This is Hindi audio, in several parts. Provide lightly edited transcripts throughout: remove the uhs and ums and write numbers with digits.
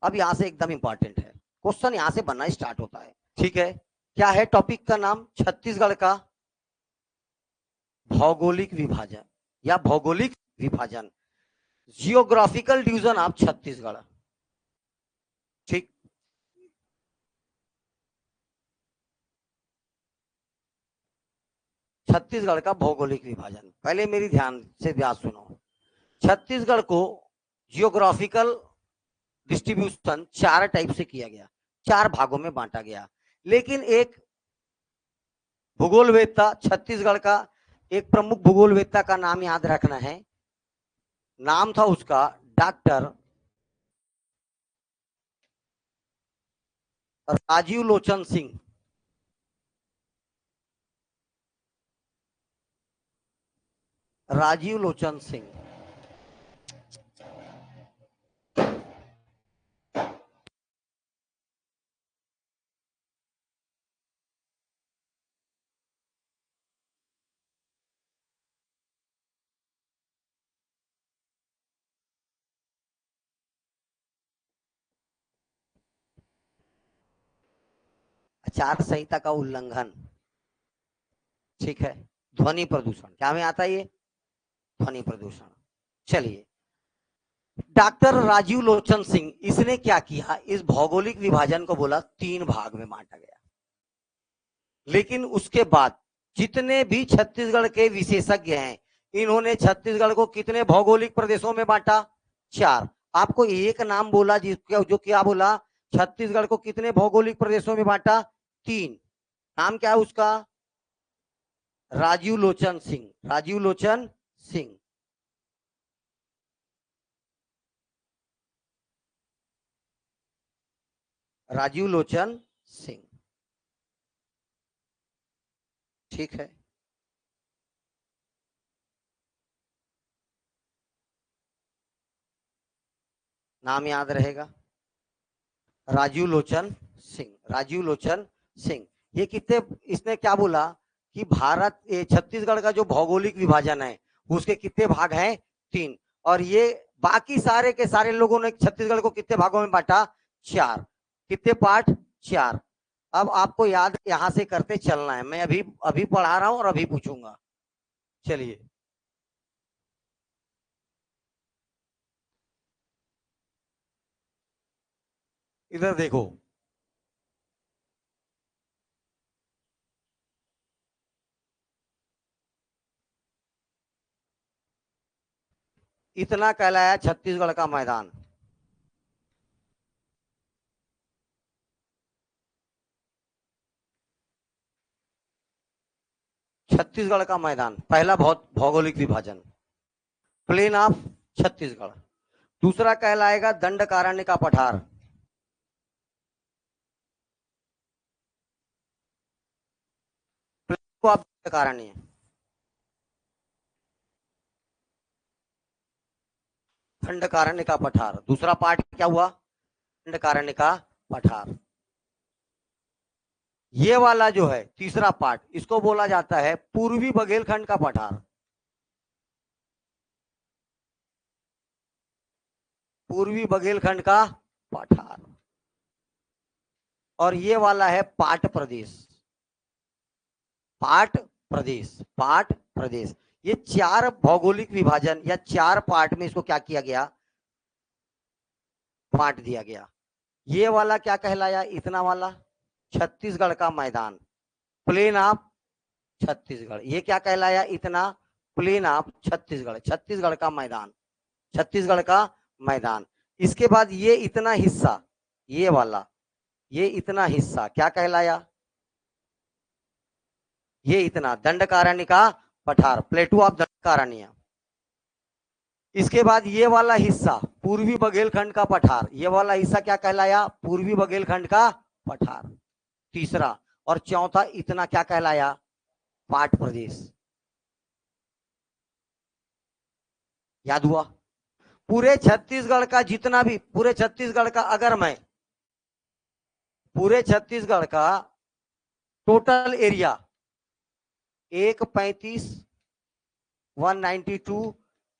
अब यहां से एकदम इंपॉर्टेंट है, क्वेश्चन यहां से बनना स्टार्ट होता है। ठीक है, क्या है टॉपिक का नाम? छत्तीसगढ़ का भौगोलिक विभाजन या भौगोलिक विभाजन, जियोग्राफिकल डिवीजन ऑफ छत्तीसगढ़। ठीक, छत्तीसगढ़ का भौगोलिक विभाजन। पहले मेरी ध्यान से बात सुनो। छत्तीसगढ़ को जियोग्राफिकल डिस्ट्रीब्यूशन 4 टाइप से किया गया, 4 भागों में बांटा गया। लेकिन एक भूगोलवेत्ता, छत्तीसगढ़ का एक प्रमुख भूगोलवेत्ता का नाम याद रखना है, नाम था उसका डॉक्टर राजीव लोचन सिंह। राजीव लोचन सिंह। आचार संहिता का उल्लंघन, ठीक है। ध्वनि प्रदूषण, क्या में आता है ये? ध्वनि प्रदूषण। चलिए, डॉक्टर राजीव लोचन सिंह, इसने क्या किया, इस भौगोलिक विभाजन को बोला 3 भाग में बांटा गया। लेकिन उसके बाद जितने भी छत्तीसगढ़ के विशेषज्ञ हैं, इन्होंने छत्तीसगढ़ को कितने भौगोलिक प्रदेशों में बांटा? 4। आपको एक नाम बोला जिसका जो क्या बोला, छत्तीसगढ़ को कितने भौगोलिक प्रदेशों में बांटा? 3। नाम क्या है उसका? राजीव लोचन सिंह। राजीव लोचन सिंह। राजीव लोचन सिंह, ठीक है। नाम याद रहेगा, राजीव लोचन सिंह। राजीव लोचन सिंह, ये कितने, इसने क्या बोला कि भारत, छत्तीसगढ़ का जो भौगोलिक विभाजन है उसके कितने भाग हैं? 3। और ये बाकी सारे के सारे लोगों ने छत्तीसगढ़ को कितने भागों में बांटा? 4। कितने पार्ट? 4। अब आपको याद यहां से करते चलना है, मैं अभी अभी पढ़ा रहा हूं और अभी पूछूंगा। चलिए, इधर देखो, इतना कहलाया छत्तीसगढ़ का मैदान। छत्तीसगढ़ का मैदान, पहला भौगोलिक विभाजन, प्लेन ऑफ छत्तीसगढ़। दूसरा कहलाएगा दंडकारण्य का पठार। प्लेन को आप दंडकारण्य, दंडकारण्य का पठार। दूसरा पार्ट क्या हुआ? दंडकारण्य का पठार। ये वाला जो है तीसरा पार्ट, इसको बोला जाता है पूर्वी बघेलखंड का पठार। पूर्वी बघेलखंड का पठार। और ये वाला है पाट प्रदेश। पाट प्रदेश, पाट प्रदेश। ये 4 भौगोलिक विभाजन या 4 पार्ट में इसको क्या किया गया? बांट दिया गया। ये वाला क्या कहलाया? इतना वाला छत्तीसगढ़ का मैदान, प्लेन ऑफ छत्तीसगढ़। ये क्या कहलाया? इतना प्लेन ऑफ छत्तीसगढ़, छत्तीसगढ़ का मैदान, छत्तीसगढ़ का मैदान। इसके बाद ये इतना हिस्सा, ये वाला, ये इतना हिस्सा क्या कहलाया? ये इतना दंडकारण्य का पठार, प्लेटू ऑफ दंडकारण्य। इसके बाद ये वाला हिस्सा पूर्वी बघेलखंड का पठार, ये वाला हिस्सा क्या कहलाया? पूर्वी बघेलखंड का पठार। तीसरा और चौथा इतना क्या कहलाया? पाट प्रदेश। याद हुआ? पूरे छत्तीसगढ़ का जितना भी, पूरे छत्तीसगढ़ का अगर मैं, पूरे छत्तीसगढ़ का टोटल एरिया 192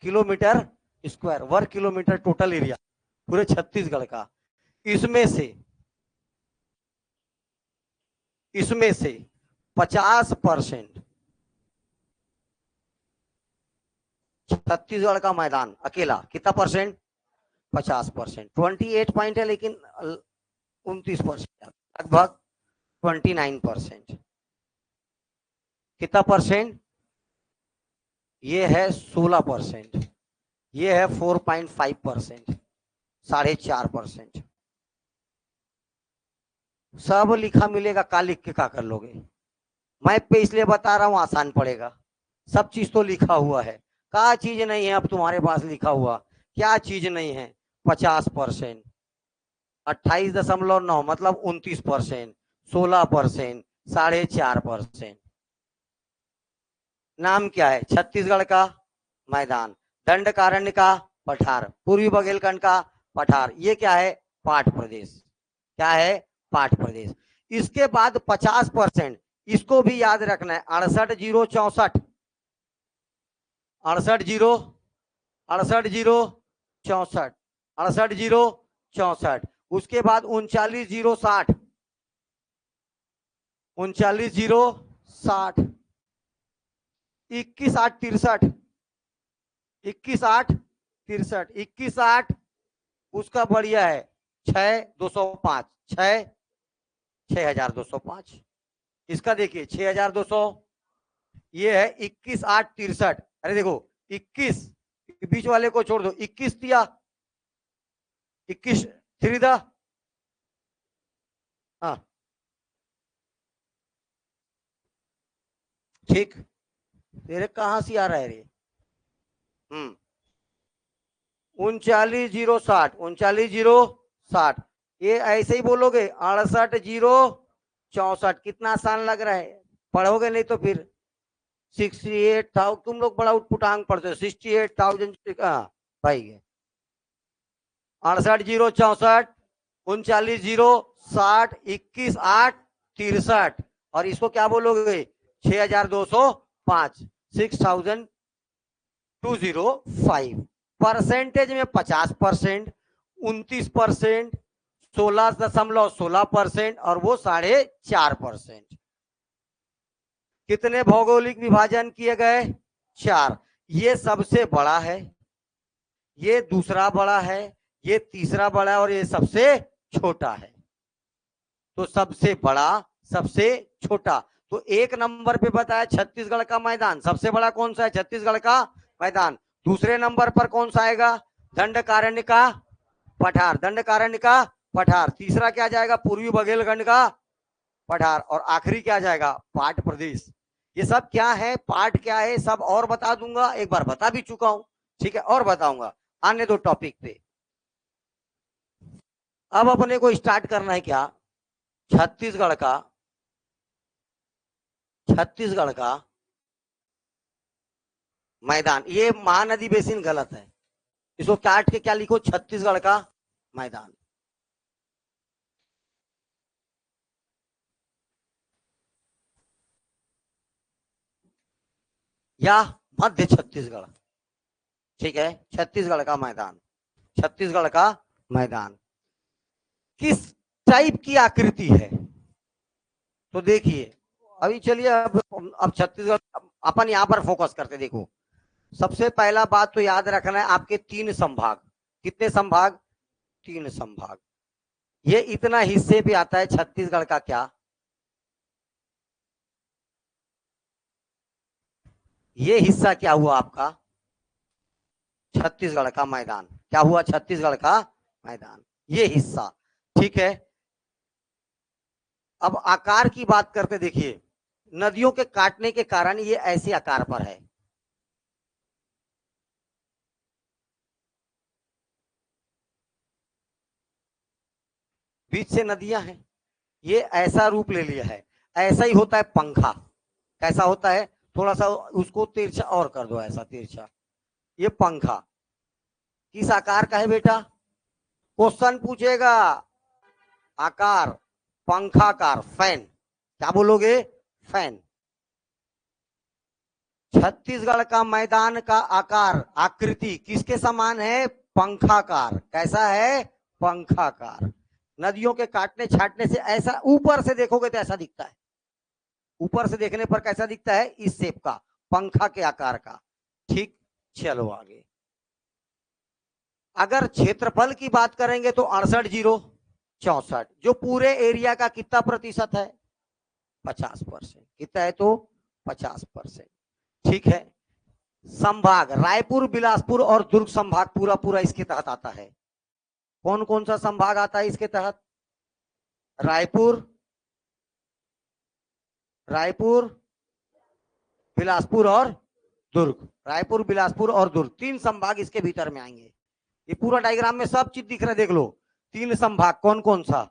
किलोमीटर स्क्वायर, वर्ग किलोमीटर टोटल एरिया पूरे छत्तीसगढ़ का। इसमें से 50% छत्तीसगढ़ का मैदान अकेला कितना परसेंट, 50%। 28 पॉइंट है लेकिन 29%, लगभग 29%। कितना परसेंट, ये है 16%, ये है 4.5%, 4.5%। सब लिखा मिलेगा, का लिख के का कर लोगे, मैप पे इसलिए बता रहा हूं आसान पड़ेगा। सब चीज तो लिखा हुआ है, क्या चीज नहीं है अब तुम्हारे पास लिखा हुआ, क्या चीज नहीं है। 50%, 28.9 मतलब 29%, 16%, 4.5%। नाम क्या है, छत्तीसगढ़ का मैदान, दंडकारण्य का पठार, पूर्वी बघेलखंड का पठार, ये क्या है, पाठ प्रदेश। क्या है, पाठ प्रदेश। इसके बाद 50%, इसको भी याद रखना है, 68,064, 68,064, 68,064, 68,064। उसके बाद 39,060, 39,060, 21,863, 21,863, 21,8, उसका बढ़िया है 6,205, 6,205। इसका देखिए 6,200, ये है 21,863। अरे देखो 21, बीच वाले को छोड़ दो, 21 दिया, 21 थ्री दा, हाँ ठीक। तेरे कहां से आ रहा है रे, 39,060, 39,060, ये ऐसे ही बोलोगे 68,064। कितना आसान लग रहा है, पढ़ोगे नहीं तो फिर 68,000, तुम लोग बड़ा उठपुटांग पढ़ते हो, 68,000 भाई, 68,064, 39,060, 21,863, और इसको क्या बोलोगे 6,205, 6,205। परसेंटेज में 50%, 29%, 16.16%, और वो 4.5%। कितने भौगोलिक विभाजन किए गए, 4। ये सबसे बड़ा है, ये दूसरा बड़ा है, ये तीसरा बड़ा है, और ये सबसे छोटा है। तो सबसे बड़ा, सबसे छोटा, तो एक नंबर पे बताया छत्तीसगढ़ का मैदान, सबसे बड़ा कौन सा है, छत्तीसगढ़ का मैदान। दूसरे नंबर पर कौन सा आएगा, दंडकारण्य का पठार, दंडकारण्य का पठार। तीसरा क्या जाएगा, पूर्वी बघेलखंड का पठार, और आखिरी क्या जाएगा, पाठ प्रदेश। ये सब क्या है, पाठ क्या है, सब और बता दूंगा, एक बार बता भी चुका हूं, ठीक है, और बताऊंगा आने दो टॉपिक पे। अब अपने को स्टार्ट करना है क्या, छत्तीसगढ़ का, छत्तीसगढ़ का मैदान। ये महानदी बेसिन गलत है, इसको काट के क्या लिखो, छत्तीसगढ़ का मैदान। या मध्य छत्तीसगढ़, ठीक है, छत्तीसगढ़ का मैदान, छत्तीसगढ़ का मैदान किस टाइप की आकृति है, तो देखिए अभी चलिए अब छत्तीसगढ़ अपन यहां पर फोकस करते, देखो सबसे पहला बात तो याद रखना है, आपके 3 संभाग, कितने संभाग, 3 संभाग। ये इतना हिस्से पे आता है छत्तीसगढ़ का, क्या ये हिस्सा क्या हुआ आपका, छत्तीसगढ़ का मैदान, क्या हुआ, छत्तीसगढ़ का मैदान, ये हिस्सा, ठीक है। अब आकार की बात करते, देखिए नदियों के काटने के कारण ये ऐसे आकार पर है, बीच से नदियां हैं, ये ऐसा रूप ले लिया है। ऐसा ही होता है पंखा, कैसा होता है, थोड़ा सा उसको तिरछा और कर दो, ऐसा तिरछा। ये पंखा किस आकार का है बेटा, क्वेश्चन पूछेगा, आकार, पंखाकार, फैन, क्या बोलोगे, फैन। छत्तीसगढ़ का मैदान का आकार, आकृति किसके समान है, पंखाकार, कैसा है, पंखाकार। नदियों के काटने छाटने से ऐसा ऊपर से देखोगे तो ऐसा दिखता है, ऊपर से देखने पर कैसा दिखता है, इस शेप का, पंखा के आकार का। ठीक, चलो आगे। अगर क्षेत्रफल की बात करेंगे तो 68,064, जो पूरे एरिया का कितना प्रतिशत है, 50%। कितना है तो 50%। ठीक है। संभाग रायपुर, बिलासपुर और दुर्ग संभाग पूरा पूरा इसके तहत आता है। कौन कौन सा संभाग आता है इसके तहत? रायपुर, रायपुर, बिलासपुर और दुर्ग। रायपुर, बिलासपुर और दुर्ग, 3 संभाग इसके भीतर में आएंगे। ये पूरा डायग्राम में सब चीज दिख रहा है, देख लो। 3 संभाग कौन कौन सा?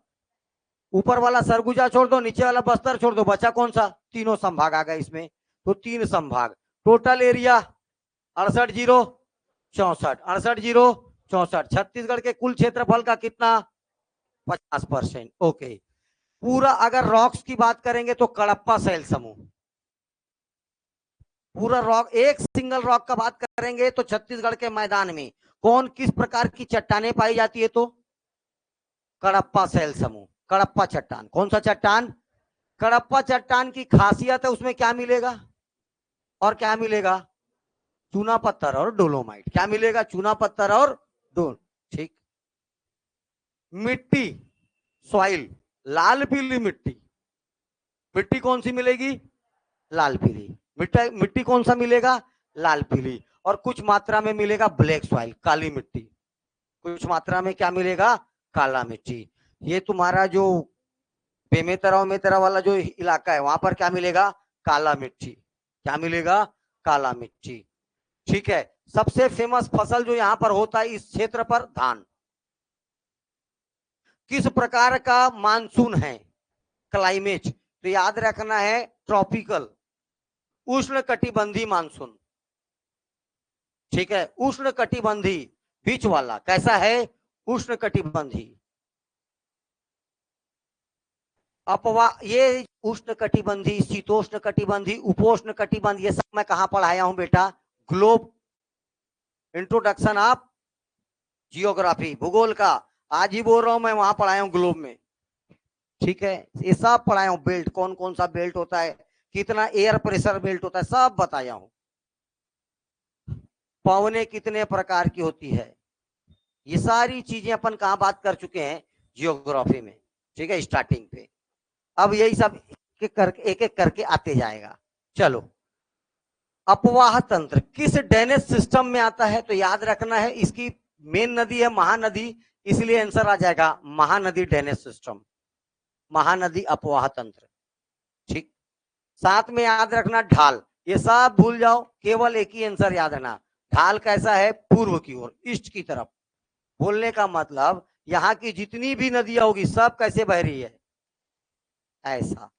ऊपर वाला सरगुजा छोड़ दो, नीचे वाला बस्तर छोड़ दो, बचा कौन सा? तीनों संभाग आ गए इसमें। तो 3 संभाग, टोटल एरिया 68,064, 68,064। छत्तीसगढ़ के कुल क्षेत्रफल का कितना? 50%। ओके। पूरा अगर रॉक्स की बात करेंगे तो कडप्पा शैल समूह, पूरा रॉक, एक सिंगल रॉक का बात करेंगे तो छत्तीसगढ़ के मैदान में कौन किस प्रकार की चट्टानें पाई जाती है? तो कडप्पा शैल समूह, कडप्पा चट्टान। कौन सा चट्टान? कडप्पा चट्टान की खासियत है उसमें क्या मिलेगा और क्या मिलेगा? चूना पत्थर और डोलोमाइट। क्या मिलेगा? चूना पत्थर और डोल। ठीक। मिट्टी, सॉइल, लाल पीली मिट्टी। मिट्टी कौन सी मिलेगी? लाल पीली। मिट्टी कौन सा मिलेगा? लाल पीली। और कुछ मात्रा में मिलेगा ब्लैक सॉइल, काली मिट्टी। कुछ मात्रा में क्या मिलेगा? काला मिट्टी। ये तुम्हारा जो बेमेतरा मेतरा वाला जो इलाका है वहां पर क्या मिलेगा? काला मिट्टी। क्या मिलेगा? काला मिट्टी। ठीक है। सबसे फेमस फसल जो यहां पर होता है इस क्षेत्र पर, धान। किस प्रकार का मानसून है, क्लाइमेट? तो याद रखना है ट्रॉपिकल, उष्ण कटिबंधी मानसून। ठीक है, उष्ण कटिबंधी, बीच वाला। कैसा है? उष्ण कटिबंधी। अपवा ये उष्ण कटिबंधी, शीतोष्ण कटिबंधी, उपोष्ण कटिबंधी, ये सब मैं कहां पढ़ाया हूं बेटा? ग्लोब, इंट्रोडक्शन ऑफ जियोग्राफी, भूगोल का। आज ही बोल रहा हूं मैं, वहां पढ़ाया हूं ग्लोब में। ठीक है, ये सब पढ़ाया हूं। बेल्ट, कौन कौन सा बेल्ट होता है, कितना एयर प्रेशर बेल्ट होता है, सब बताया हूं। पवने कितने प्रकार की होती है, ये सारी चीजें अपन कहां बात कर चुके हैं? जियोग्राफी में। ठीक है, स्टार्टिंग पे। अब यही सब एक एक करके आते जाएगा। चलो, अपवाह तंत्र किस ड्रेनेज सिस्टम में आता है? तो याद रखना है इसकी मेन नदी है महानदी, इसलिए आंसर आ जाएगा महानदी ड्रेनेज सिस्टम, महानदी अपवाह तंत्र। ठीक। साथ में याद रखना ढाल, ये सब भूल जाओ, केवल एक ही आंसर याद रखना। ढाल कैसा है? पूर्व की ओर, ईस्ट की तरफ। बोलने का मतलब यहाँ की जितनी भी नदियां होगी सब कैसे बह रही है? ऐसा।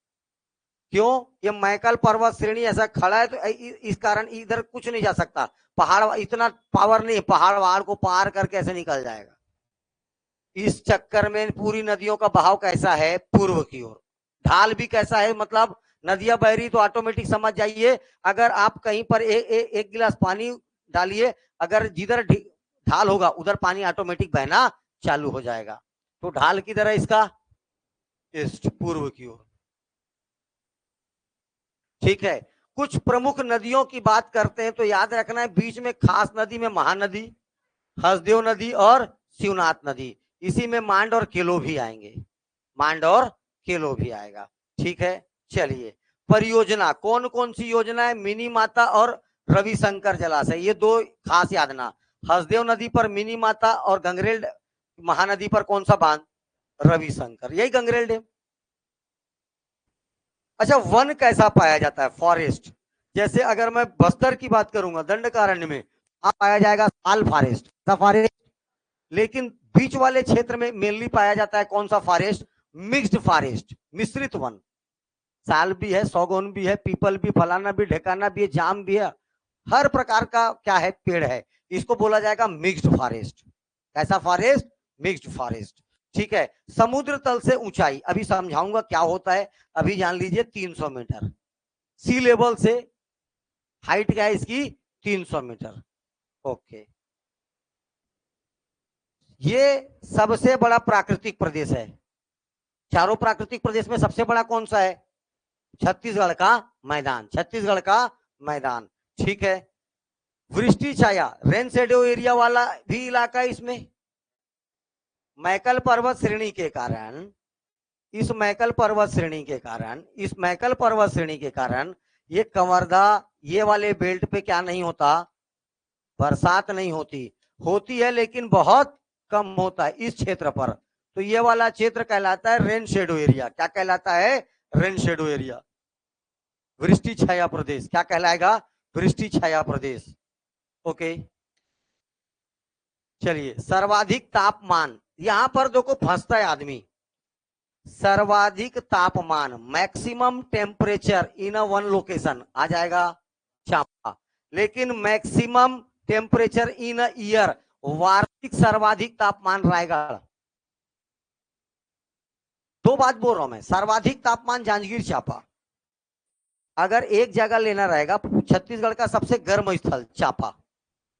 क्यों? ये मैकल पर्वत श्रेणी ऐसा खड़ा है तो इस कारण इधर कुछ नहीं जा सकता। पहाड़ इतना पावर नहीं, पहाड़ वहाड़ को पार करके ऐसे निकल जाएगा। इस चक्कर में पूरी नदियों का बहाव कैसा है? पूर्व की ओर। ढाल भी कैसा है? मतलब नदियां बह रही तो ऑटोमेटिक समझ जाइए, अगर आप कहीं पर एक गिलास पानी डालिए, अगर जिधर ढाल होगा उधर पानी ऑटोमेटिक बहना चालू हो जाएगा। तो ढाल किधर है इसका? ईस्ट, पूर्व की ओर। ठीक है। कुछ प्रमुख नदियों की बात करते हैं तो याद रखना है, बीच में खास नदी में महानदी, हसदेव नदी और शिवनाथ नदी। इसी में मांड और केलो भी आएंगे, मांड और केलो भी आएगा। ठीक है। चलिए, परियोजना कौन कौन सी योजना है? मिनी माता और रविशंकर जलाशय, ये 2 खास याद ना। हसदेव नदी पर मिनी माता और गंगरेल महानदी पर कौन सा बांध? रविशंकर, यही गंगरेल डैम। अच्छा, वन कैसा पाया जाता है? फॉरेस्ट। जैसे अगर मैं बस्तर की बात करूंगा, दंडकारण्य में वहां पाया जाएगा साल फॉरेस्ट, फॉरेस्ट। लेकिन बीच वाले क्षेत्र में मेनली पाया जाता है कौन सा फॉरेस्ट? मिक्स्ड फॉरेस्ट, मिश्रित वन। साल भी है, सौगौन भी है, पीपल भी, फलाना भी, ढेकाना भी है, जाम भी है, हर प्रकार का क्या है? पेड़ है। इसको बोला जाएगा मिक्स्ड फॉरेस्ट। कैसा फॉरेस्ट? Mixed forest. ठीक है। समुद्र तल से ऊंचाई, अभी समझाऊंगा क्या होता है, अभी जान लीजिए 300 मीटर। सी लेवल से हाइट क्या है इसकी? 300 मीटर। ओके। ये सबसे बड़ा प्राकृतिक प्रदेश है। चारों प्राकृतिक प्रदेश में सबसे बड़ा कौन सा है? छत्तीसगढ़ का मैदान, छत्तीसगढ़ का मैदान। ठीक है। वृष्टि छाया रेन शेडो एरिया वाला भी इलाका है इसमें। मैकल पर्वत श्रेणी के कारण, इस मैकल पर्वत श्रेणी के कारण, इस मैकल पर्वत श्रेणी के कारण ये कवर्धा, ये वाले बेल्ट पे क्या नहीं होता? बरसात नहीं होती, होती है लेकिन बहुत कम होता है इस क्षेत्र पर। तो ये वाला क्षेत्र कहलाता है रेन शेडो एरिया। क्या कहलाता है? Rain shadow area. वृष्टि छाया प्रदेश क्या कहलाएगा? वृष्टि छाया प्रदेश। ओके, चलिए। सर्वाधिक तापमान, यहां पर देखो फंसता है आदमी। सर्वाधिक तापमान, maximum temperature in a one location आ जाएगा चांपा, लेकिन maximum temperature in a year, वार्षिक सर्वाधिक तापमान रायगढ़। दो बात बोल रहा हूं मैं, सर्वाधिक तापमान जांजगीर चांपा। अगर एक जगह लेना रहेगा, छत्तीसगढ़ का सबसे गर्म स्थल चांपा,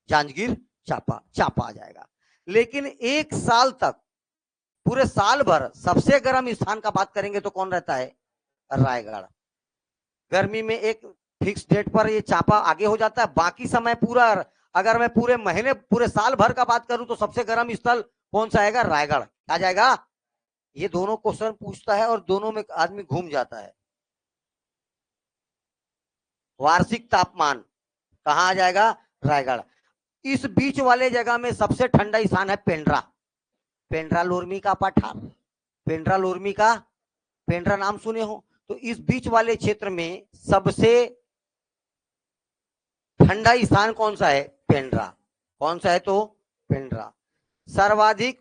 जांजगीर चांपा, चांपा आ जाएगा। लेकिन एक साल तक, पूरे साल भर सबसे गर्म स्थान का बात करेंगे तो कौन रहता है? रायगढ़। गर्मी में एक फिक्स डेट पर ये चांपा आगे हो जाता है, बाकी समय पूरा, अगर मैं पूरे महीने, पूरे साल भर का बात करूं तो सबसे गर्म स्थल कौन सा आएगा? रायगढ़ आ जाएगा। ये दोनों क्वेश्चन पूछता है और दोनों में आदमी घूम जाता है। वार्षिक तापमान कहां आ जाएगा? रायगढ़। इस बीच वाले जगह में सबसे ठंडा स्थान है पेंड्रा, पेंड्रा लोरमी का पठार, पेंड्रा लोरमी का, पेंड्रा नाम सुने हो? तो इस बीच वाले क्षेत्र में सबसे ठंडा स्थान कौन सा है? पेंड्रा। कौन सा है? तो पेंड्रा। सर्वाधिक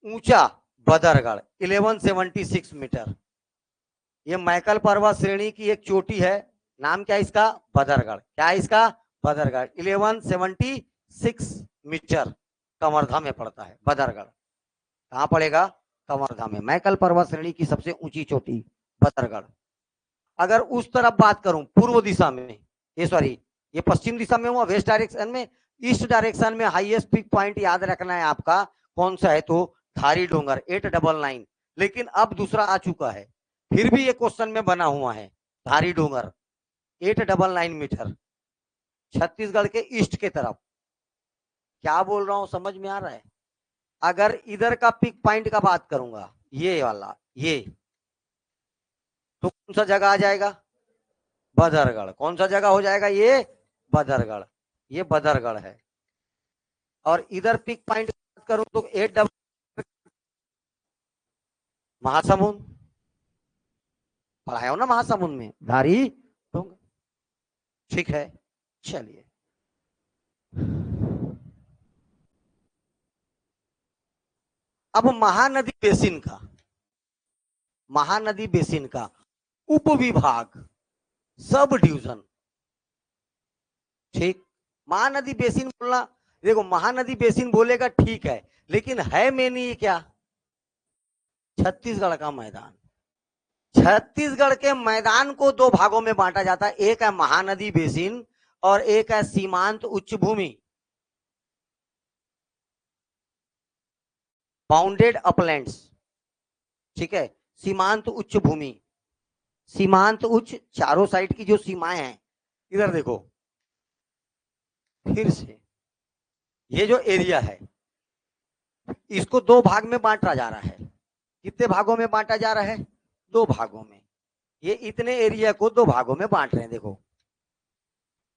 ऊंचा बदरगढ़ 1176 मीटर। ये मैकल पर्वत श्रेणी की एक चोटी है, नाम क्या है इसका? बदरगढ़। क्या है इसका? बदरगढ़। 1176 मीटर कवर्धा में पड़ता है बदरगढ़। कहां पड़ेगा? कवर्धा में। मैकल पर्वत श्रेणी की सबसे ऊंची चोटी बदरगढ़। अगर उस तरफ बात करूं, पूर्व दिशा में, ये सॉरी, ये पश्चिम दिशा में हुआ, वेस्ट डायरेक्शन में, ईस्ट डायरेक्शन में हाईएस्ट पिक पॉइंट याद रखना है आपका, कौन सा है? तो धारी डोंगर 899। लेकिन अब दूसरा आ चुका है, फिर भी ये क्वेश्चन में बना हुआ है। धारी डोंगर 899 मीटर, छत्तीसगढ़ के ईस्ट के तरफ। क्या बोल रहा हूं, समझ में आ रहा है? अगर इधर का पिक पॉइंट का बात करूंगा, ये वाला, ये, तो कौन सा जगह आ जाएगा? बदरगढ़। कौन सा जगह हो जाएगा? ये बदरगढ़। ये बदरगढ़ है। और इधर पिक पॉइंट करूं तो 8 महासमुंद, पढ़ाया हो ना महासमुंद में, धारी डोंगर। ठीक है, चलिए। अब महानदी बेसिन का, महानदी बेसिन का उपविभाग, सब डिवीजन। ठीक, महानदी बेसिन बोलना, देखो महानदी बेसिन बोलेगा ठीक है, लेकिन है में नहीं क्या? छत्तीसगढ़ का मैदान। छत्तीसगढ़ के मैदान को दो भागों में बांटा जाता है, एक है महानदी बेसिन और एक है सीमांत उच्च भूमि, बाउंडेड अपलैंड्स। ठीक है, सीमांत उच्च भूमि, सीमांत उच्च, चारों साइड की जो सीमाएं हैं, इधर देखो फिर से, ये जो एरिया है इसको दो भाग में बांटा जा रहा है। कितने भागों में बांटा जा रहा है? दो भागों में। ये इतने एरिया को दो भागों में बांट रहे हैं, देखो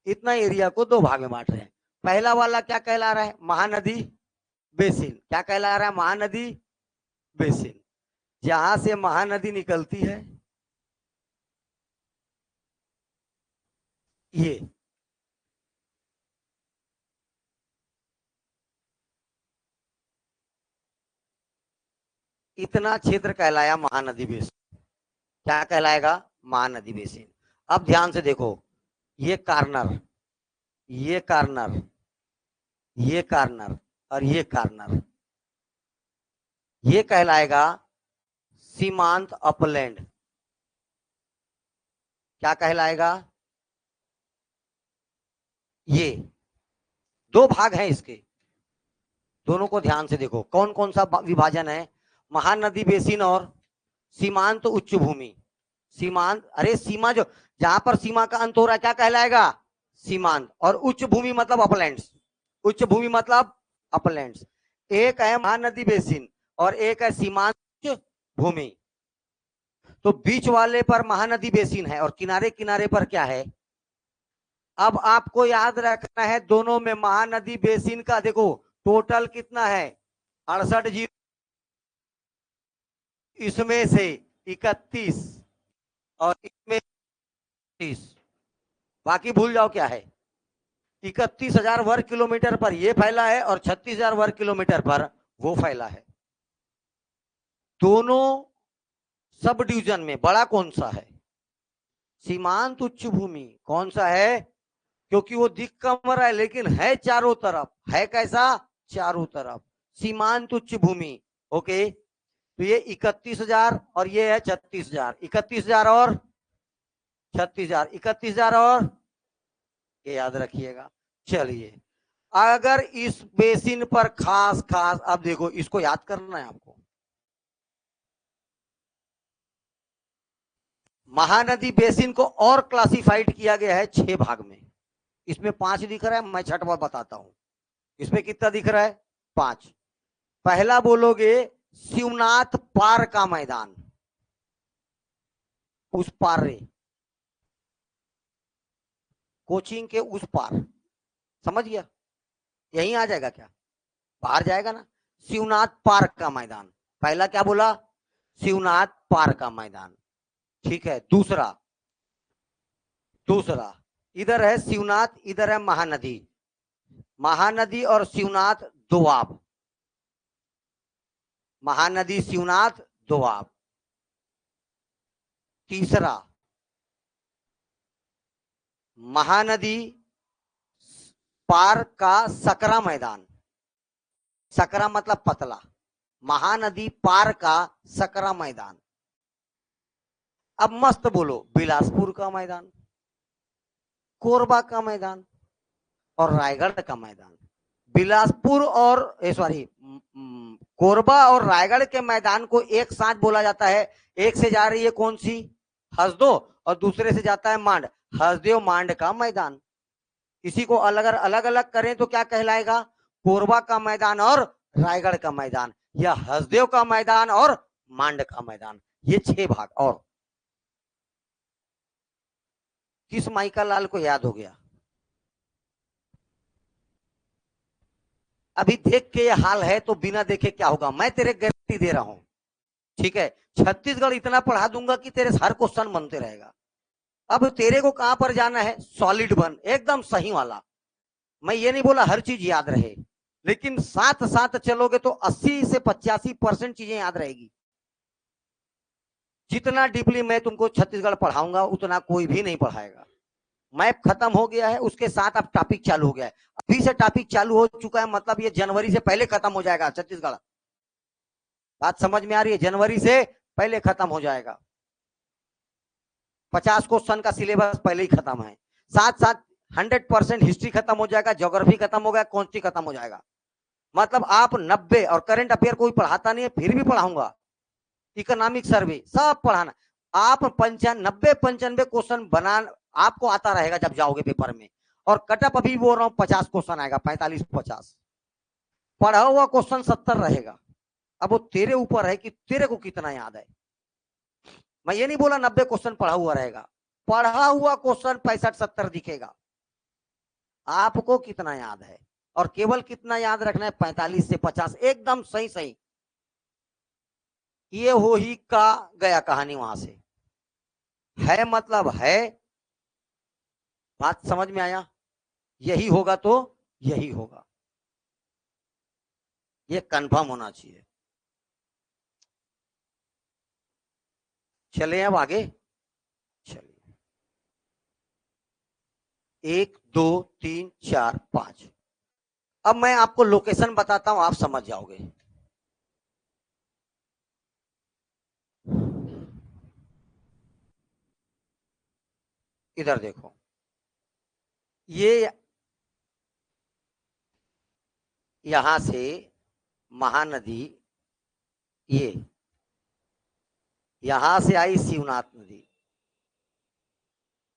इतना एरिया को दो भाग में बांट रहे हैं। पहला वाला क्या कहला रहा है? महानदी बेसिन। क्या कहला रहा है? महानदी बेसिन। जहां से महानदी निकलती है, ये इतना क्षेत्र कहलाया महानदी बेसिन। क्या कहलाएगा? महानदी बेसिन। अब ध्यान से देखो, ये कार्नर, ये कार्नर, ये कार्नर और ये कार्नर, ये कहलाएगा सीमांत अपलैंड। क्या कहलाएगा? ये दो भाग हैं इसके, दोनों को ध्यान से देखो, कौन कौन सा विभाजन है, महानदी बेसिन और सीमांत उच्च भूमि। सीमांत, अरे सीमा जो, जहां पर सीमा का अंत हो रहा है क्या कहलाएगा, सीमांत। और उच्च भूमि मतलब अपलैंड्स, उच्च भूमि मतलब अपलैंड्स। एक है महानदी बेसिन और एक है सीमांत उच्च भूमि। तो बीच वाले पर महानदी बेसिन है और किनारे किनारे पर क्या है। अब आपको याद रखना है दोनों में महानदी बेसिन का देखो टोटल कितना है 68 जीरो, इसमें से 31 और इसमें 30, बाकी भूल जाओ क्या है। 31,000 वर्ग किलोमीटर पर यह फैला है और 36,000 वर्ग किलोमीटर पर वो फैला है। दोनों सब डिवीजन में बड़ा कौन सा है, सीमांत उच्च भूमि। कौन सा है, क्योंकि वो दिख कम रहा है लेकिन है चारों तरफ, है कैसा, चारों तरफ, सीमांत उच्च भूमि। ओके, तो ये 31,000 और ये है 36,000, 31,000 और 36,000, 31,000 और, ये याद रखिएगा। चलिए, अगर इस बेसिन पर खास खास, अब देखो इसको याद करना है आपको। महानदी बेसिन को और क्लासिफाइड किया गया है 6 भाग में। इसमें 5 दिख रहा है, मैं छठवां बताता हूं। इसमें कितना दिख रहा है, 5। पहला बोलोगे शिवनाथ पार का मैदान, उस पार रे, कोचिंग के उस पार, समझ गया, यहीं आ जाएगा क्या, बाहर जाएगा ना। शिवनाथ पार्क का मैदान, पहला क्या बोला, शिवनाथ पार्क का मैदान। ठीक है, दूसरा, दूसरा इधर है शिवनाथ, इधर है महानदी, महानदी और शिवनाथ दोआब, महानदी शिवनाथ दोआब। तीसरा, महानदी पार का सकरा मैदान, सकरा मतलब पतला, महानदी पार का सकरा मैदान। अब मस्त बोलो, बिलासपुर का मैदान, कोरबा का मैदान और रायगढ़ का मैदान। बिलासपुर और सॉरी कोरबा और रायगढ़ के मैदान को एक साथ बोला जाता है। एक से जा रही है कौन सी, हसदो, और दूसरे से जाता है मांड, हसदेव मांड का मैदान। इसी को अलग अलग अलग करें तो क्या कहलाएगा, कोरबा का मैदान और रायगढ़ का मैदान, या हसदेव का मैदान और मांड का मैदान। ये 6 भाग। और किस माइका लाल को याद हो गया, अभी देख के ये हाल है तो बिना देखे क्या होगा, मैं तेरे गारंटी दे रहा हूं। ठीक है, छत्तीसगढ़ इतना पढ़ा दूंगा कि तेरे हर क्वेश्चन बनते रहेगा। अब तेरे को कहां पर जाना है, सॉलिड बन, एकदम सही वाला। मैं ये नहीं बोला हर चीज याद रहे, लेकिन साथ साथ चलोगे तो 80 से 85% चीजें याद रहेगी। जितना डीपली मैं तुमको छत्तीसगढ़ पढ़ाऊंगा उतना कोई भी नहीं पढ़ाएगा। मैप खत्म हो गया है, उसके साथ अब टॉपिक चालू हो गया है। अभी से टॉपिक चालू हो चुका है, मतलब ये जनवरी से पहले खत्म हो जाएगा छत्तीसगढ़। बात समझ में आ रही है, जनवरी से पहले खत्म हो जाएगा। 50 क्वेश्चन का सिलेबस पहले ही खत्म है। साथ साथ 100% हिस्ट्री खत्म हो जाएगा, ज्योग्राफी खत्म हो गया, कॉन्स्टी खत्म हो जाएगा। मतलब आप 90, और करंट अफेयर कोई पढ़ाता नहीं है फिर भी पढ़ाऊंगा, इकोनॉमिक सर्वे सब पढ़ाना। आप 95 क्वेश्चन बना आपको आता रहेगा जब जाओगे पेपर में। और कटअप अभी बोल रहा हूं 50 क्वेश्चन आएगा, 45-50। पढ़ा हुआ क्वेश्चन 70 रहेगा। अब वो तेरे ऊपर है कि तेरे को कितना याद है। मैं ये नहीं बोला 90 क्वेश्चन पढ़ा हुआ रहेगा, पढ़ा हुआ क्वेश्चन 65-70 दिखेगा। आपको कितना याद है, और केवल कितना याद रखना है, 45 से 50, एकदम सही सही। ये हो ही का गया कहानी वहां से, है मतलब है। बात समझ में आया, यही होगा तो यही होगा, ये कंफर्म होना चाहिए। चले अब आगे, चलिए 1 2 3 4 5। अब मैं आपको लोकेशन बताता हूं, आप समझ जाओगे। इधर देखो, ये यहां से महानदी, ये यहां से आई शिवनाथ नदी,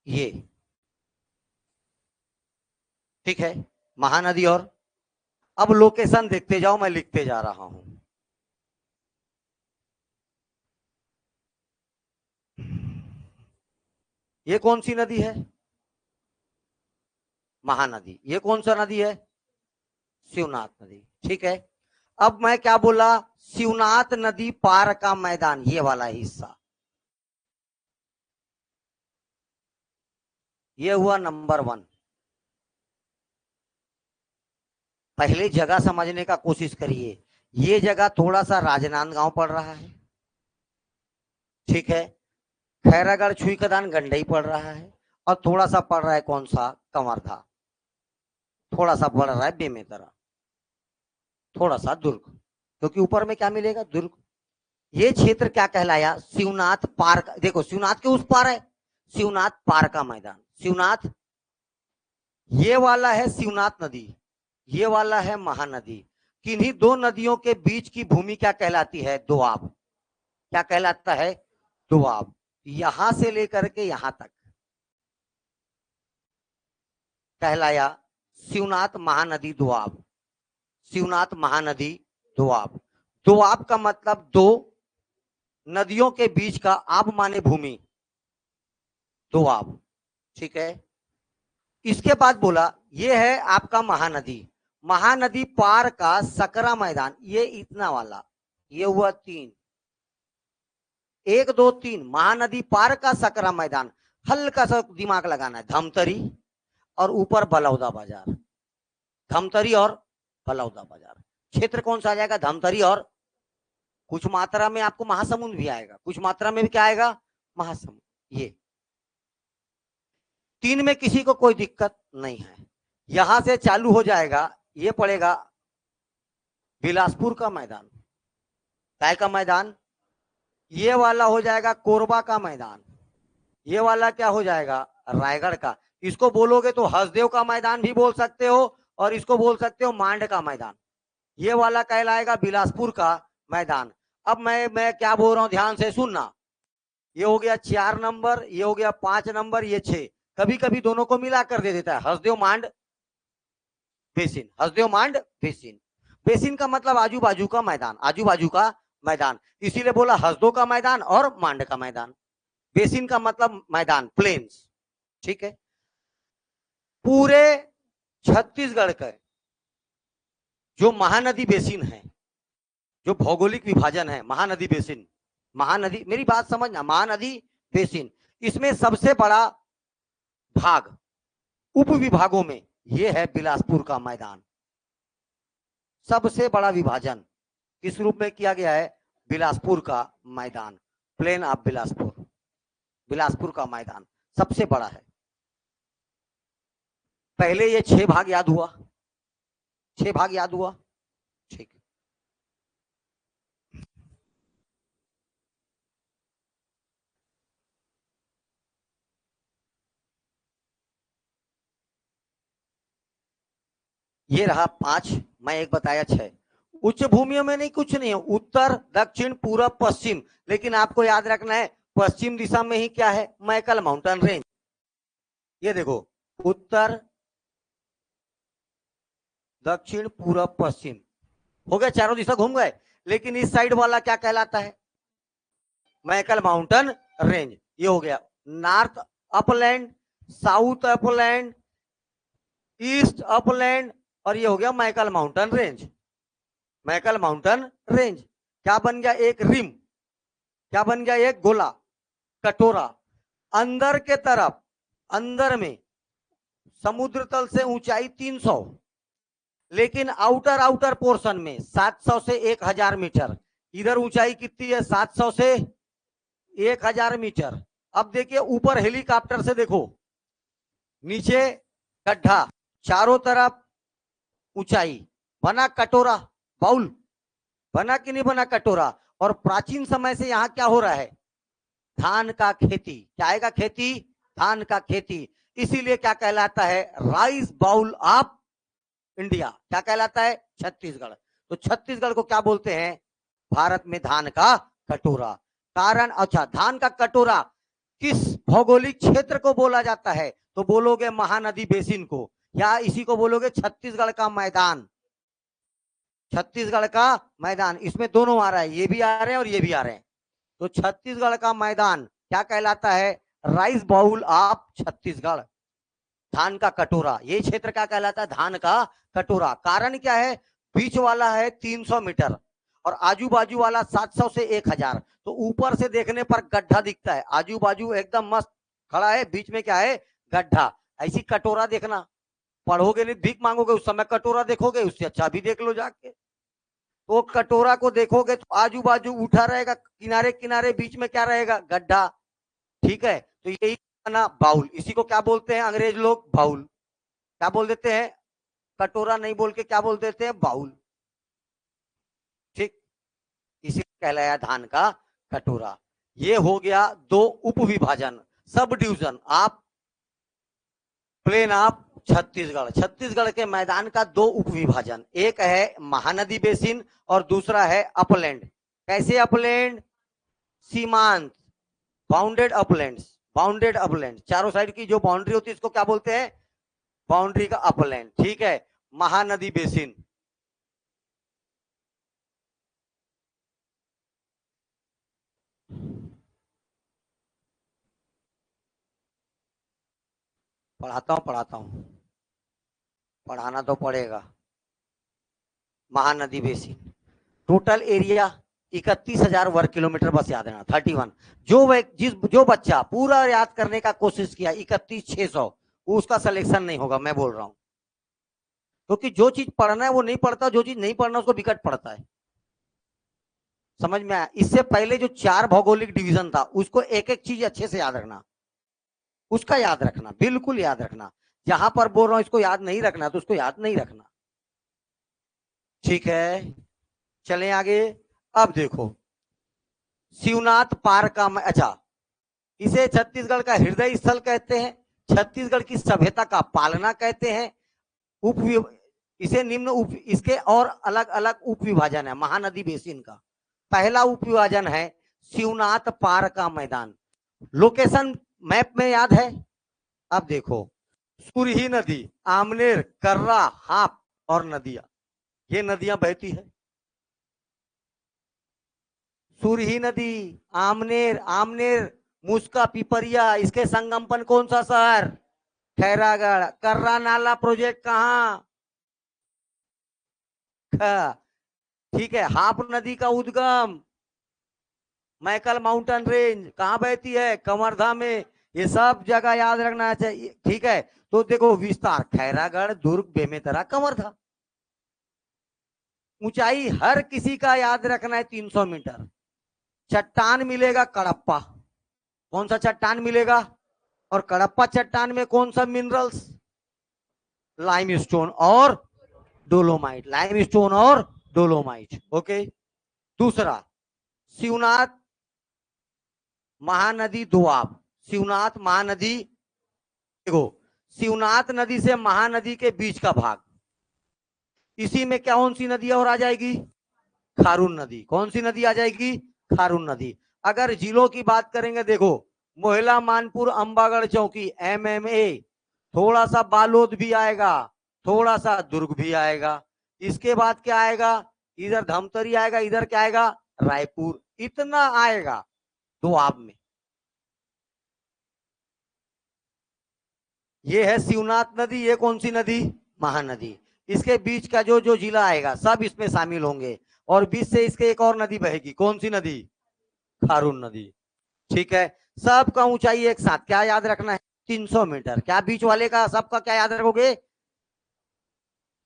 ये ठीक है महानदी। और अब लोकेशन देखते जाओ, मैं लिखते जा रहा हूं। ये कौन सी नदी है? महानदी। ये कौन सा नदी है? शिवनाथ नदी। ठीक है, अब मैं क्या बोला? शिवनाथ नदी पार का मैदान, ये वाला हिस्सा, ये हुआ नंबर 1। पहले जगह समझने का कोशिश करिए। ये जगह थोड़ा सा राजनांदगांव पड़ रहा है, ठीक है। खैरागढ़ छुईकदान गंडई पड़ रहा है, और थोड़ा सा पड़ रहा है कौन सा? कंवरधा। थोड़ा सा पड़ रहा है बेमेतरा, थोड़ा सा दुर्ग, क्योंकि ऊपर में क्या मिलेगा? दुर्ग। ये क्षेत्र क्या कहलाया? शिवनाथ पार का। देखो शिवनाथ के उस पार है शिवनाथ पार का मैदान। शिवनाथ, ये वाला है शिवनाथ नदी, ये वाला है महानदी। किन्हीं दो नदियों के बीच की भूमि क्या कहलाती है? दोआब। क्या कहलाता है? दोआब। यहां से लेकर के यहां तक कहलाया शिवनाथ महानदी दोआब। शिवनाथ महानदी दोआब। दोआब का मतलब दो नदियों के बीच का, आब माने भूमि, दोआब, ठीक है। इसके बाद बोला ये है आपका महानदी। महानदी पार का सकरा मैदान, ये इतना वाला, ये हुआ 3, 1 2 3। महानदी पार का सकरा मैदान, हल्का सा दिमाग लगाना है। धमतरी और ऊपर बलौदा बाजार, धमतरी और बलौदा बाजार। क्षेत्र कौन सा आ जाएगा? धमतरी, और कुछ मात्रा में आपको महासमुंद भी आएगा, कुछ मात्रा में भी क्या आएगा? महासमुंद। ये 3 में किसी को कोई दिक्कत नहीं है। यहां से चालू हो जाएगा, ये पड़ेगा बिलासपुर का मैदान। काय का मैदान? ये वाला हो जाएगा कोरबा का मैदान। ये वाला क्या हो जाएगा? रायगढ़ का। इसको बोलोगे तो हसदेव का मैदान भी बोल सकते हो, और इसको बोल सकते हो मांड का मैदान। ये वाला कहलाएगा बिलासपुर का मैदान। अब मैं क्या बोल रहा हूं, ध्यान से सुनना। ये हो गया 4 नंबर, ये हो गया 5 नंबर, ये 6। कभी कभी दोनों को मिला कर दे देता है, हसदेव मांड बेसिन, हसदेव मांड बेसिन। बेसिन का मतलब आजू बाजू का मैदान, आजू बाजू का मैदान, इसीलिए बोला हसदो का मैदान और मांड का मैदान। बेसिन का मतलब मैदान, प्लेन्स, ठीक है। पूरे छत्तीसगढ़ का जो महानदी बेसिन है, जो भौगोलिक विभाजन है महानदी बेसिन, महानदी, मेरी बात समझना, महानदी बेसिन, इसमें सबसे बड़ा भाग उप विभागों में यह है बिलासपुर का मैदान। सबसे बड़ा विभाजन किस रूप में किया गया है? बिलासपुर का मैदान, प्लेन ऑफ बिलासपुर, बिलासपुर का मैदान सबसे बड़ा है। पहले ये 6 भाग याद हुआ, 6 भाग याद हुआ, ठीक। ये रहा 5, मैं एक बताया 6। उच्च भूमियों में नहीं, कुछ नहीं है, उत्तर दक्षिण पूरब पश्चिम, लेकिन आपको याद रखना है पश्चिम दिशा में ही क्या है? Maikal mountain range. ये देखो, उत्तर दक्षिण पूरब पश्चिम हो गया, चारों दिशा घूम गए। लेकिन इस साइड वाला क्या कहलाता है? Maikal mountain range. ये हो गया north upland, south upland, east upland, और ये हो गया Maikal mountain range. Maikal mountain range क्या बन गया? एक रिम। क्या बन गया? एक गोला, कटोरा। अंदर के तरफ, अंदर में समुद्र तल से ऊंचाई 300, लेकिन आउटर पोर्शन में 700 से 1000 मीटर। इधर ऊंचाई कितनी है? 700 से 1000 मीटर। अब देखिए ऊपर हेलीकॉप्टर से देखो, नीचे गड्ढा, चारों तरफ ऊंचाई, बना कटोरा, बाउल बना कि नहीं बना? कटोरा। और प्राचीन समय से यहाँ क्या हो रहा है? धान का खेती। क्या आएगा? खेती, धान का खेती। इसीलिए क्या कहलाता है? Rice bowl of India. क्या कहलाता है? छत्तीसगढ़। तो छत्तीसगढ़ को क्या बोलते हैं? भारत में धान का कटोरा। कारण, अच्छा, धान का कटोरा किस भौगोलिक क्षेत्र को बोला जाता है? तो बोलोगे महानदी बेसिन को, या इसी को बोलोगे छत्तीसगढ़ का मैदान। छत्तीसगढ़ का मैदान, इसमें दोनों आ रहा है, ये भी आ रहे हैं और ये भी आ रहे हैं। तो छत्तीसगढ़ का मैदान क्या कहलाता है? Rice bowl of Chhattisgarh. धान का कटोरा, ये क्षेत्र क्या कहलाता है? धान का कटोरा। कारण क्या है? बीच वाला है 300 मीटर और आजू बाजू वाला 700 से 1000। तो ऊपर से देखने पर गड्ढा दिखता है, आजू बाजू एकदम मस्त खड़ा है, बीच में क्या है? गड्ढा। ऐसी कटोरा देखना, पढ़ोगे नहीं, भीख मांगोगे उस समय कटोरा देखोगे, उससे अच्छा भी देख लो जाके। तो कटोरा को देखोगे तो आजू बाजू उठा रहेगा, किनारे किनारे बीच में क्या रहेगा? गड्ढा। ठीक है, तो यही ना बाउल, इसी को क्या बोलते हैं अंग्रेज लोग? बाउल। क्या बोल देते हैं? कटोरा नहीं बोल के क्या बोल देते हैं? बाउल। ठीक, इसी कहलाया धान का कटोरा। ये हो गया दो उप विभाजन, सब डिवीजन आप प्लेन ऑफ छत्तीसगढ़। छत्तीसगढ़ के मैदान का दो उप विभाजन, एक है महानदी बेसिन और दूसरा है अपलैंड। कैसे अपलैंड? सीमांत, बाउंडेड अपलैंड। बाउंडेड अपलैंड, चारों साइड की जो बाउंड्री होती है इसको क्या बोलते हैं? बाउंड्री का अपलैंड। ठीक है, महानदी बेसिन। पढ़ाता हूं, पढ़ाना तो पड़ेगा। महानदी बेसिन, टोटल एरिया 31,000 वर्ग किलोमीटर, बस याद रहना 31। जो बच्चा पूरा याद करने का कोशिश किया 31,600, उसका सिलेक्शन नहीं होगा, मैं बोल रहा हूं। क्योंकि जो चीज पढ़ना है वो नहीं पढ़ता, जो चीज नहीं पढ़ना उसको विकट पड़ता है। समझ में आया? इससे पहले जो 4 भौगोलिक डिवीजन था उसको एक एक चीज अच्छे से याद रखना, उसका याद रखना, बिल्कुल याद रखना। जहां पर बोल रहा हूं इसको याद नहीं रखना तो उसको याद नहीं रखना। ठीक है, चलें आगे। अब देखो शिवनाथ पार्क का, अच्छा, इसे छत्तीसगढ़ का हृदय स्थल कहते हैं, छत्तीसगढ़ की सभ्यता का पालना कहते हैं। उप इसे निम्न उप, इसके और अलग अलग उप विभाजन है महानदी बेसिन का। पहला उप विभाजन है शिवनाथ पार्क का मैदान। लोकेशन मैप में याद है? अब देखो, सुरही नदी, आमनेर, कर्रा, हाप और नदियां, ये नदियां बहती है। सुरही नदी, आमनेर, आमनेर मुस्का, पिपरिया, इसके संगमपन कौन सा शहर? खैरागढ़। कर्रा नाला प्रोजेक्ट कहां? ठीक है, हाप नदी का उद्गम मैकल माउंटेन रेंज, कहां बहती है? कवर्धा में। ये सब जगह याद रखना चाहिए। ठीक है, तो देखो विस्तार, खैरागढ़, दुर्ग, बेमेतरा, कवर्धा। ऊंचाई हर किसी का याद रखना है 300 मीटर। चट्टान मिलेगा कडप्पा, कौन सा चट्टान मिलेगा? और कडप्पा चट्टान में कौन सा मिनरल्स? लाइमस्टोन और डोलोमाइट, लाइमस्टोन और डोलोमाइट। ओके, दूसरा शिवनाथ महानदी दोआब। शिवनाथ महानदी, देखो शिवनाथ नदी से महानदी के बीच का भाग, इसी में क्या कौन सी नदी और आ जाएगी? खारून नदी। कौन सी नदी आ जाएगी? खारून नदी। अगर जिलों की बात करेंगे, देखो मोहला, मानपुर, अंबागढ़, चौकी, MMA, थोड़ा सा बालोद भी आएगा, थोड़ा सा दुर्ग भी आएगा। इसके बाद क्या आएगा? इधर धमतरी आएगा, इधर क्या आएगा? रायपुर। इतना आएगा दोआब में। ये है शिवनाथ नदी, ये कौन सी नदी? महानदी। इसके बीच का जो जो जिला आएगा सब इसमें शामिल होंगे, और बीच से इसके एक और नदी बहेगी, कौन सी नदी? खारून नदी। ठीक है, सबका ऊंचाई एक साथ क्या याद रखना है? 300 मीटर। क्या बीच वाले का सबका क्या याद रखोगे?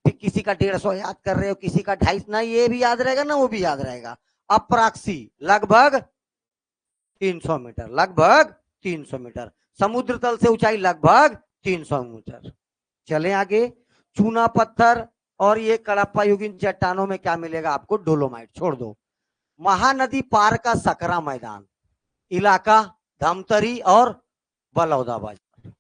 किसी का 150 याद कर रहे हो, किसी का 250, ना ये भी याद रहेगा ना वो भी याद रहेगा। अप्राक्सी लगभग 300 मीटर, लगभग 300 मीटर। समुद्र तल से ऊंचाई लगभग 300 मीटर। चले आगे। चूना पत्थर और ये कडप्पा युगीन चट्टानों में क्या मिलेगा आपको? डोलोमाइट। छोड़ दो। महानदी पार का सकरा मैदान, इलाका धमतरी और बलौदा बाजार।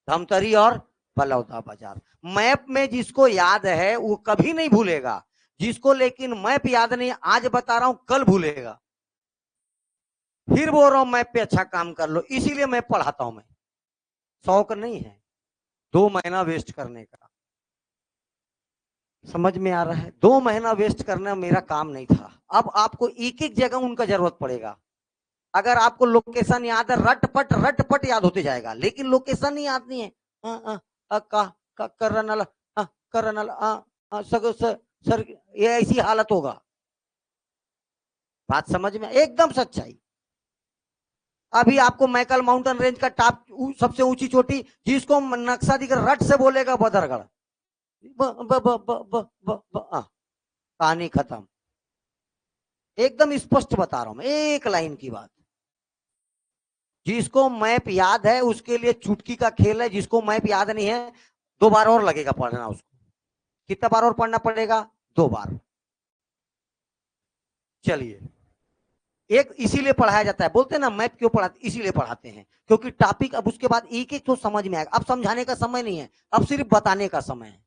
धमतरी और बलौदा बाजार। मैप में जिसको याद है वो कभी नहीं भूलेगा, जिसको लेकिन मैप याद नहीं, आज बता रहा हूं कल भूलेगा, फिर बोल रहा हूं मैप पे अच्छा काम कर लो, इसीलिए मैं पढ़ाता हूं। मैं शौक नहीं है 2 महीना वेस्ट करने का, समझ में आ रहा है? 2 महीना वेस्ट करना मेरा काम नहीं था। अब आपको एक एक जगह उनका जरूरत पड़ेगा। अगर आपको लोकेशन याद है, रट पट याद होते जाएगा, लेकिन लोकेशन ही याद नहीं है। करनल करनल सर, ये ऐसी हालत होगा। बात समझ में? एकदम सच्चाई। अभी आपको मैकल माउंटेन रेंज का टॉप, सबसे ऊंची चोटी, जिसको नक्शा दिख रट से बोलेगा बदरगढ़, कहानी खत्म। एकदम स्पष्ट बता रहा हूं मैं, एक लाइन की बात। जिसको मैप याद है उसके लिए चुटकी का खेल है, जिसको मैप याद नहीं है 2 बार और लगेगा पढ़ना उसको। कितना बार और पढ़ना पड़ेगा? 2 बार। चलिए, एक इसीलिए पढ़ाया जाता है, बोलते हैं ना मैप क्यों पढ़ाते, इसीलिए पढ़ाते हैं क्योंकि टॉपिक अब उसके बाद एक एक तो समझ में आएगा। अब समझाने का समय नहीं है, अब सिर्फ बताने का समय है।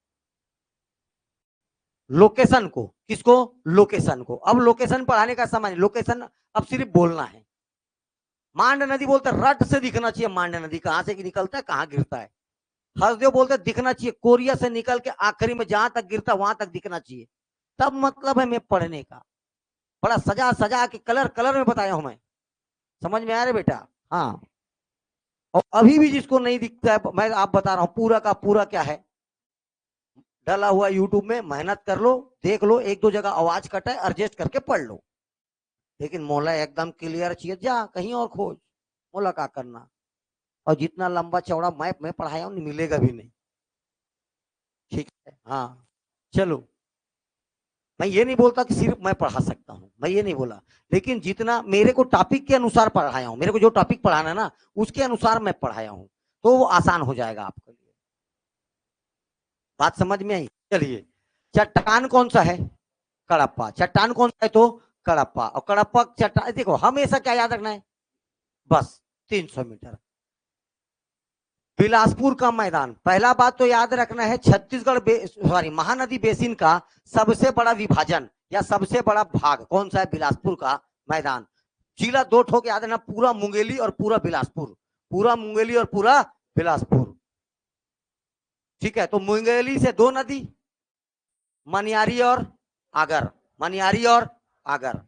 लोकेशन को, किसको? लोकेशन को। अब लोकेशन पढ़ाने का समय नहीं, लोकेशन अब सिर्फ बोलना है। मांड नदी बोलते रट से दिखना चाहिए, मांड नदी कहां से निकलता है, कहां गिरता है। हसदेव बोलते दिखना चाहिए, कोरिया से निकल के आखिरी में जहां तक गिरता वहां तक दिखना चाहिए। तब मतलब है मैं पढ़ने का। बड़ा सजा सजा के कलर कलर में बताया हूं मैं। समझ में आ रहा बेटा? हाँ। और अभी भी जिसको नहीं दिखता है, मैं आप बता रहा हूं पूरा का पूरा क्या है डला हुआ यूट्यूब में, मेहनत कर लो, देख लो, एक दो जगह आवाज कटा है एडजस्ट करके पढ़ लो, लेकिन मोला एकदम क्लियर चाहिए, जा कहीं और खोज, मोला क्या करना। और जितना लंबा चौड़ा मैप में पढ़ाया हूं मिलेगा भी नहीं। ठीक है, हाँ। चलो, मैं ये नहीं बोलता कि सिर्फ मैं पढ़ा सकता हूं, मैं ये नहीं बोला, लेकिन जितना मेरे को टॉपिक के अनुसार पढ़ाया हूं, मेरे को जो टॉपिक पढ़ाना है ना उसके अनुसार मैं पढ़ाया हूं, तो वो आसान हो जाएगा आपके लिए। बात समझ में आई? चलिए, चट्टान कौन सा है? कड़प्पा। चट्टान कौन सा है? तो कड़प्पा। और कड़प्पा चट्टान, देखो हमेशा क्या याद रखना है, बस 300 मीटर। बिलासपुर का मैदान, पहला बात तो याद रखना है, छत्तीसगढ़ सॉरी महानदी बेसिन का सबसे बड़ा विभाजन या सबसे बड़ा भाग कौन सा है? बिलासपुर का मैदान। जिला 2 ठोक याद रखना, पूरा मुंगेली और पूरा बिलासपुर, पूरा मुंगेली और पूरा बिलासपुर। ठीक है, तो मुंगेली से 2 नदी, मनियारी और आगर, मनियारी और आगर,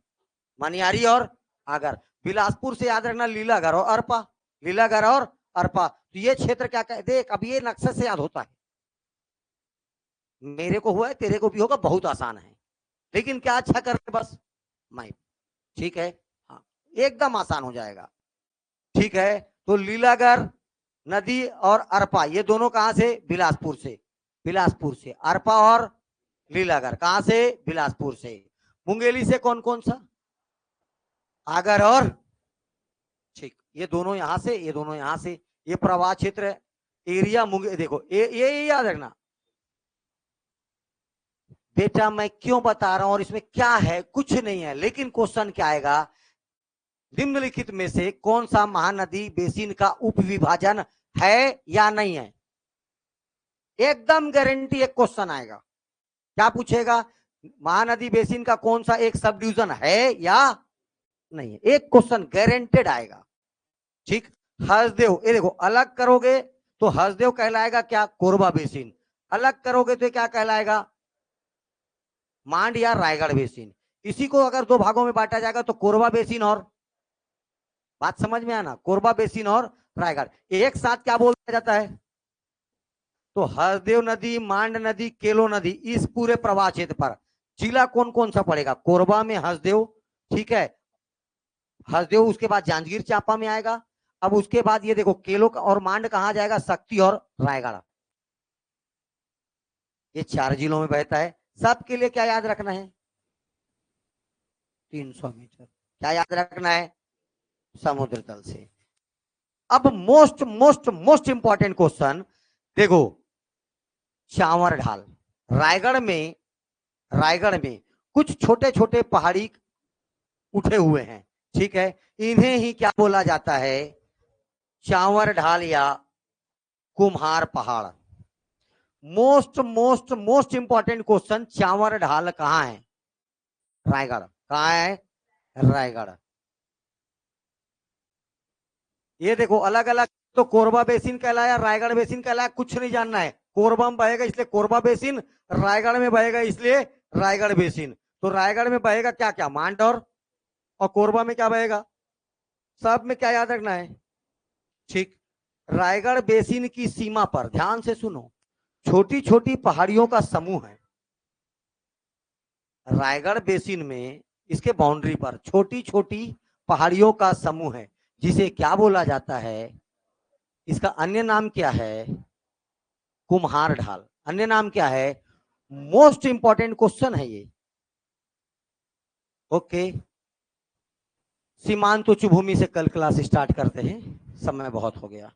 मनियारी और आगर। बिलासपुर से याद रखना लीलागढ़ और अरपा, लीलागढ़ और अरपा। तो ये क्षेत्र क्या कहते, देख अब ये नक्शे से याद होता है, मेरे को हुआ है तेरे को भी होगा, बहुत आसान है, लेकिन क्या अच्छा कर रहे बस मैं। ठीक है, हाँ, एकदम आसान हो जाएगा। ठीक है, तो लीलागढ़ नदी और अरपा ये दोनों कहां से? बिलासपुर से। बिलासपुर से। अरपा और लीलागढ़ कहां से? बिलासपुर से। मुंगेली से कौन कौन सा? आगर और, ठीक, ये दोनों यहां से, ये दोनों यहां से, ये प्रवाह क्षेत्र एरिया मुंगे, देखो ये याद रखना बेटा, मैं क्यों बता रहा हूं और इसमें क्या है, कुछ नहीं है, लेकिन क्वेश्चन क्या आएगा, निम्नलिखित में से कौन सा महानदी बेसिन का उपविभाजन है या नहीं है? एकदम गारंटी एक क्वेश्चन आएगा। क्या पूछेगा? महानदी बेसिन का कौन सा एक सब डिवीजन है या नहीं है, एक क्वेश्चन गारंटेड आएगा। ठीक, हसदेव, ये देखो अलग करोगे तो हसदेव कहलाएगा क्या? कोरबा बेसिन। अलग करोगे तो क्या कहलाएगा? मांड या रायगढ़ बेसिन। इसी को अगर 2 भागों में बांटा जाएगा तो कोरबा बेसिन और, बात समझ में आना, कोरबा बेसिन और रायगढ़ एक साथ क्या बोला जाता है? तो हसदेव नदी, मांड नदी, केलो नदी, इस पूरे प्रवाह क्षेत्र पर जिला कौन कौन सा पड़ेगा? कोरबा में हसदेव, ठीक है, हसदेव, उसके बाद जांजगीर चांपा में आएगा। अब उसके बाद ये देखो केलो और मांड कहां जाएगा? शक्ति और रायगढ़। ये 4 जिलों में बहता है। सबके लिए क्या याद रखना है? 300 मीटर। क्या याद रखना है? समुद्र तल से। अब most most most important question देखो, चांवर ढाल, रायगढ़ में, रायगढ़ में कुछ छोटे छोटे पहाड़ी उठे हुए हैं, ठीक है, इन्हें ही क्या बोला जाता है? चांवर ढाल या कुम्हार पहाड़। Most most most important question, चांवर ढाल कहाँ है? रायगढ़। कहाँ है? रायगढ़। ये देखो अलग अलग, तो कोरबा बेसिन कहलाया, रायगढ़ बेसिन कहलाया, कुछ नहीं जानना है। कोरबा में बहेगा इसलिए कोरबा बेसिन, रायगढ़ में बहेगा इसलिए रायगढ़ बेसिन। तो रायगढ़ में बहेगा क्या क्या? मांडौर। और कोरबा में क्या बहेगा? सब में क्या याद रखना है? ठीक। रायगढ़ बेसिन की सीमा पर ध्यान से सुनो, छोटी छोटी पहाड़ियों का समूह है। रायगढ़ बेसिन में इसके बाउंड्री पर छोटी छोटी पहाड़ियों का समूह है, जिसे क्या बोला जाता है? इसका अन्य नाम क्या है? कुम्हार ढाल। अन्य नाम क्या है? मोस्ट इंपॉर्टेंट क्वेश्चन है ये। ओके, सीमांत उच्च भूमि से कल क्लास स्टार्ट करते हैं, समय बहुत हो गया।